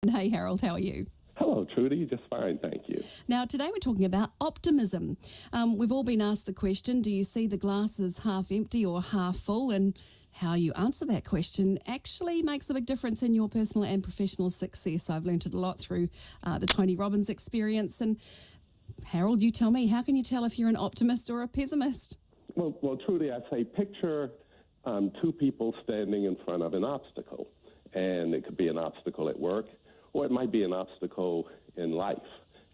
Hey, Harold, how are you? Hello, Trudi. Just fine, thank you. Now, today we're talking about optimism. We've all been asked the question, do you see the glass as half empty or half full? And how you answer that question actually makes a big difference in your personal and professional success. I've learned it a lot through the Tony Robbins experience. And Harold, you tell me, how can you tell if you're an optimist or a pessimist? Well, Trudi, I'd say picture two people standing in front of an obstacle. And it could be an obstacle at work, or it might be an obstacle in life,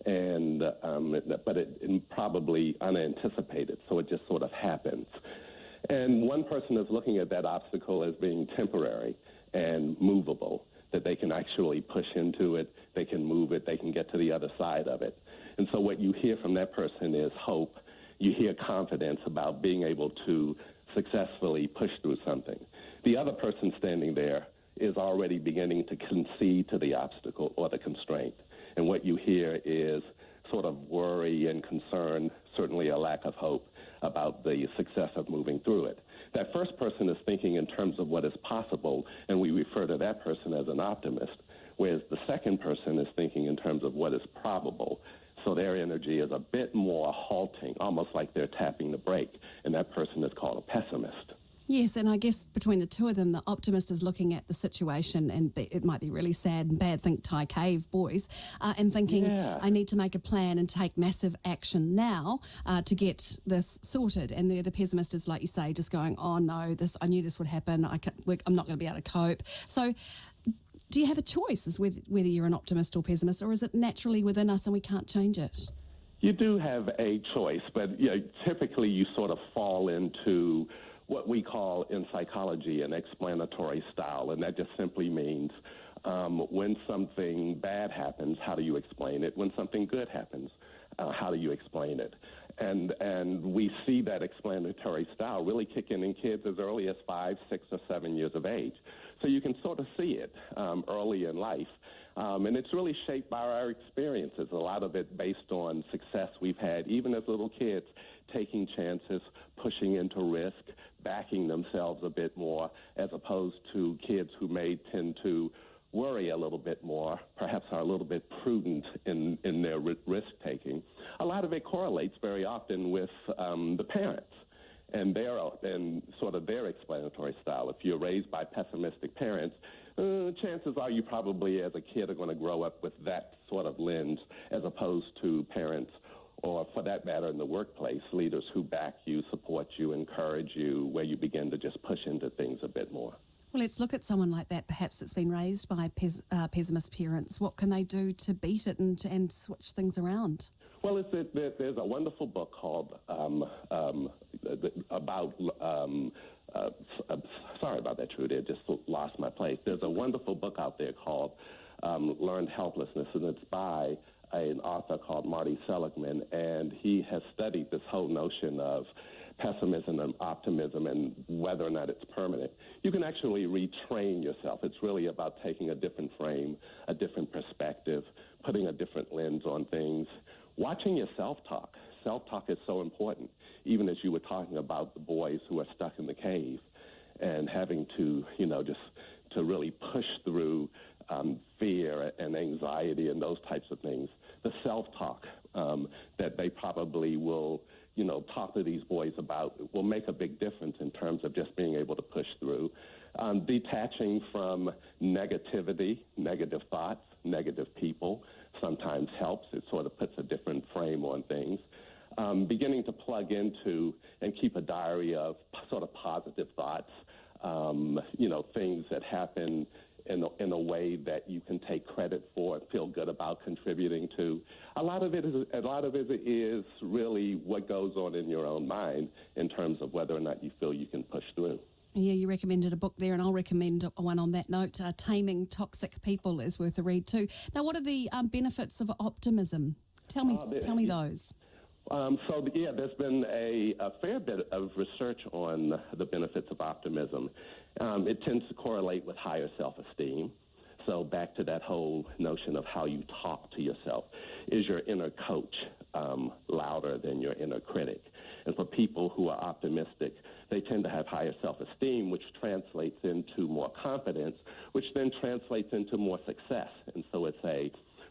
but it probably unanticipated, so it just sort of happens. And one person is looking at that obstacle as being temporary and movable, that they can actually push into it, they can move it, they can get to the other side of it. And so what you hear from that person is hope. You hear confidence about being able to successfully push through something. The other person standing there is already beginning to concede to the obstacle or the constraint. And what you hear is sort of worry and concern, certainly a lack of hope about the success of moving through it. That first person is thinking in terms of what is possible, and we refer to that person as an optimist, whereas the second person is thinking in terms of what is probable. So their energy is a bit more halting, almost like they're tapping the brake, and that person is called a pessimist. Yes, and I guess between the two of them, the optimist is looking at the situation, and it might be really sad and bad, think Thai cave boys, and thinking, I need to make a plan and take massive action now to get this sorted. And the pessimist is, like you say, just going, oh no, I knew this would happen, I'm not going to be able to cope. So do you have a choice as whether you're an optimist or pessimist, or is it naturally within us and we can't change it? You do have a choice, but typically you sort of fall into what we call in psychology an explanatory style, and that just simply means when something bad happens, how do you explain it? When something good happens, how do you explain it? And we see that explanatory style really kick in kids as early as 5, 6, or 7 years of age. So you can sort of see it early in life. And it's really shaped by our experiences, a lot of it based on success we've had, even as little kids, taking chances, pushing into risk, backing themselves a bit more, as opposed to kids who may tend to worry a little bit more, perhaps are a little bit prudent in their risk-taking. A lot of it correlates very often with the parents and sort of their explanatory style. If you're raised by pessimistic parents, chances are you probably as a kid are going to grow up with that sort of lens, as opposed to parents, or for that matter in the workplace, leaders who back you, support you, encourage you, where you begin to just push into things a bit more. Well, let's look at someone like that, perhaps that's been raised by pessimist parents. What can they do to beat it and switch things around? Well, there's a wonderful book called sorry about that, Trudi, I just lost my place. There's a wonderful book out there called Learned Helplessness, and it's by an author called Marty Seligman, and he has studied this whole notion of pessimism and optimism and whether or not it's permanent. You can actually retrain yourself. It's really about taking a different frame, a different perspective, putting a different lens on things, watching your self-talk. Self-talk is so important, even as you were talking about the boys who are stuck in the cave and having to, just to really push through fear and anxiety and those types of things. The self-talk that they probably will, talk to these boys about will make a big difference in terms of just being able to push through. Detaching from negativity, negative thoughts, negative people sometimes helps. It sort of puts a different frame on things. Beginning to plug into and keep a diary of sort of positive thoughts, things that happen in a way that you can take credit for and feel good about contributing to. A lot of it is really what goes on in your own mind in terms of whether or not you feel you can push through. Yeah, you recommended a book there, and I'll recommend one on that note. Taming Toxic People is worth a read too. Now, what are the benefits of optimism? Tell me those. There's been a fair bit of research on the benefits of optimism. It tends to correlate with higher self-esteem. So back to that whole notion of how you talk to yourself. Is your inner coach louder than your inner critic? And for people who are optimistic, they tend to have higher self-esteem, which translates into more confidence, which then translates into more success. And so it's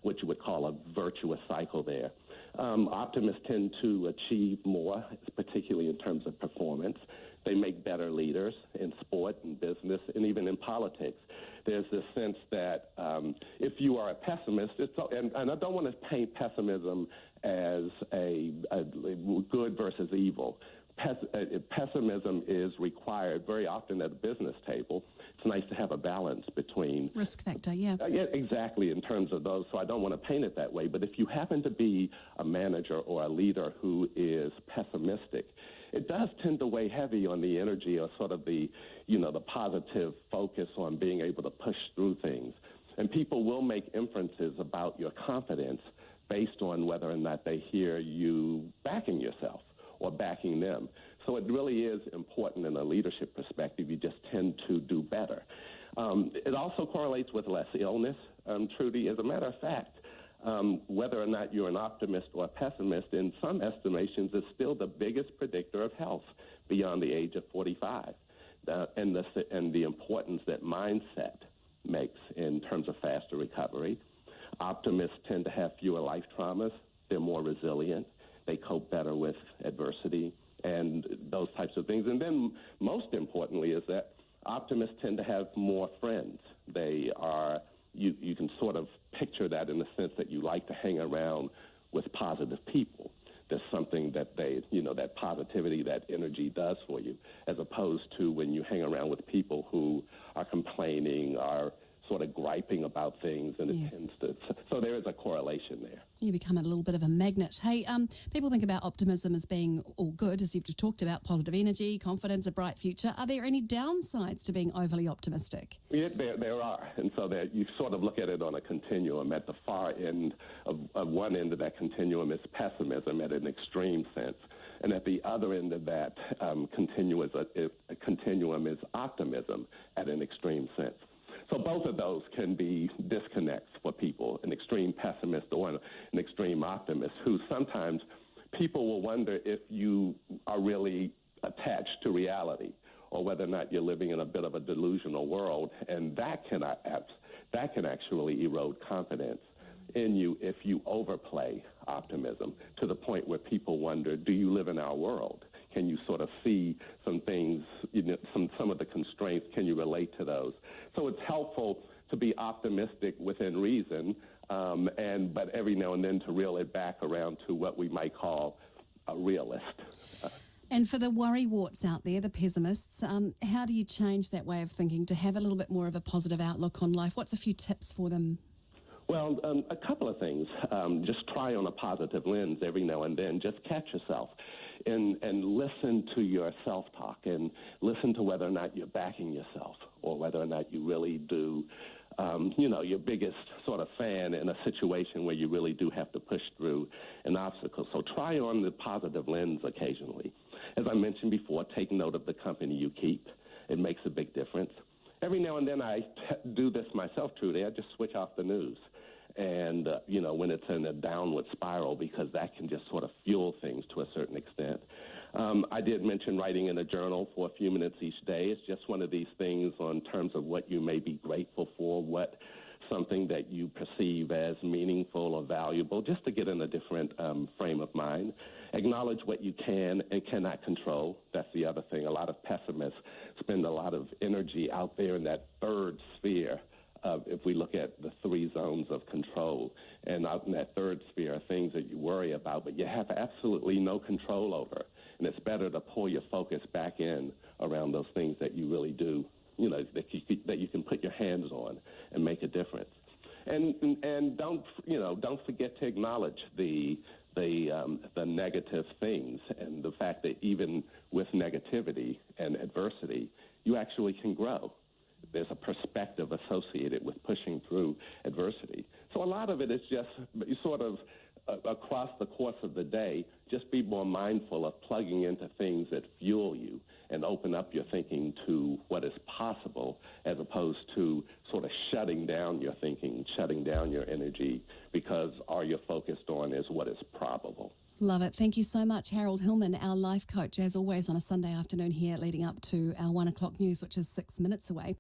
what you would call a virtuous cycle there. Optimists tend to achieve more, particularly in terms of performance. They make better leaders in sport and business and even in politics. There's this sense that if you are a pessimist, and I don't want to paint pessimism as a good versus evil. Pessimism is required very often at a business table. It's nice to have a balance between risk factor, yeah. Yeah, exactly, in terms of those. So I don't want to paint it that way. But if you happen to be a manager or a leader who is pessimistic, it does tend to weigh heavy on the energy or sort of the positive focus on being able to push through things. And people will make inferences about your confidence based on whether or not they hear you backing yourself or backing them. So it really is important in a leadership perspective. You just tend to do better. It also correlates with less illness, Trudi. As a matter of fact, whether or not you're an optimist or a pessimist, in some estimations, is still the biggest predictor of health beyond the age of 45. And the importance that mindset makes in terms of faster recovery. Optimists tend to have fewer life traumas. They're more resilient. They cope better with adversity and those types of things. And then most importantly is that optimists tend to have more friends. They are, you can sort of picture that in the sense that you like to hang around with positive people. There's something that that positivity, that energy does for you, as opposed to when you hang around with people who are complaining, are sort of griping about things, and it tends to. So there is a correlation there. You become a little bit of a magnet. Hey, people think about optimism as being all good, as you've just talked about, positive energy, confidence, a bright future. Are there any downsides to being overly optimistic? Yeah, there are. And so you sort of look at it on a continuum. At the far end of one end of that continuum is pessimism at an extreme sense. And at the other end of that continuum is optimism at an extreme sense. So both of those can be disconnects for people, an extreme pessimist or an extreme optimist, who sometimes people will wonder if you are really attached to reality or whether or not you're living in a bit of a delusional world, and that can actually erode confidence in you if you overplay optimism to the point where people wonder, do you live in our world? Can you sort of see some things, some of the constraints, can you relate to those? So it's helpful to be optimistic within reason, but every now and then to reel it back around to what we might call a realist. And for the worrywarts out there, the pessimists, how do you change that way of thinking to have a little bit more of a positive outlook on life? What's a few tips for them? Well, a couple of things. Just try on a positive lens every now and then. Just catch yourself and listen to your self-talk and listen to whether or not you're backing yourself or whether or not you really do, your biggest sort of fan in a situation where you really do have to push through an obstacle. So try on the positive lens occasionally. As I mentioned before, take note of the company you keep. It makes a big difference. Every now and then I do this myself, Trudy. I just switch off the news. And, when it's in a downward spiral, because that can just sort of fuel things to a certain extent. I did mention writing in a journal for a few minutes each day. It's just one of these things on terms of what you may be grateful for, something that you perceive as meaningful or valuable, just to get in a different frame of mind. Acknowledge what you can and cannot control. That's the other thing. A lot of pessimists spend a lot of energy out there in that third sphere. If we look at the three zones of control, and out in that third sphere are things that you worry about, but you have absolutely no control over. And it's better to pull your focus back in around those things that you really do, that you can put your hands on and make a difference. And don't forget to acknowledge the negative things and the fact that even with negativity and adversity, you actually can grow. There's a perspective associated with pushing through adversity. So a lot of it is just sort of across the course of the day, just be more mindful of plugging into things that fuel you and open up your thinking to what is possible, as opposed to sort of shutting down your thinking, shutting down your energy, because all you're focused on is what is probable. Love it. Thank you so much, Harold Hillman, our life coach, as always on a Sunday afternoon here leading up to our 1 o'clock news, which is 6 minutes away.